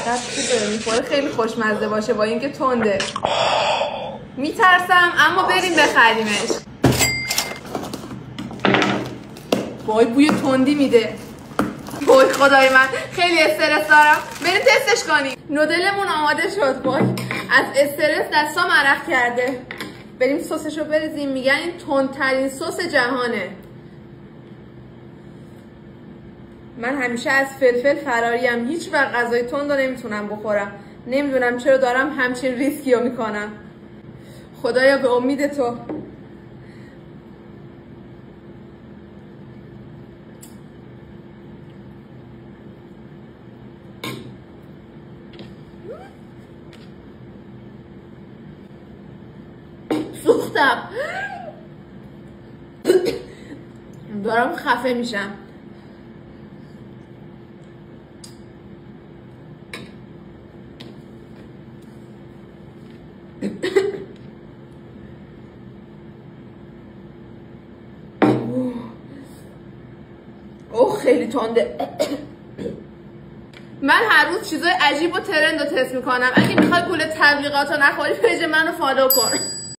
چقدر خوبه، میخوره خیلی خوشمزه باشه با اینکه تنده. میترسم اما بریم بخریمش. وای بوی تندی میده. وای خدای من خیلی استرس دارم. بریم تستش کنیم. نودلمون آماده شد. وای از استرس دستام عرق کرده. بریم سسشو بریزیم. میگن این تندترین سس جهانه. من همیشه از فلفل فراریم. هیچ وقت غذای تند رو نمیتونم بخورم. نمیدونم چرا دارم همچین ریسکی رو میکنم. خدایا به امید تو. سوختم. دارم خفه میشم. اوه خیلی تنده. من هر روز چیزای عجیب و ترند رو تست میکنم. اگه میخوای گول تبلیغات رو نخوری پیج منو فالو کن.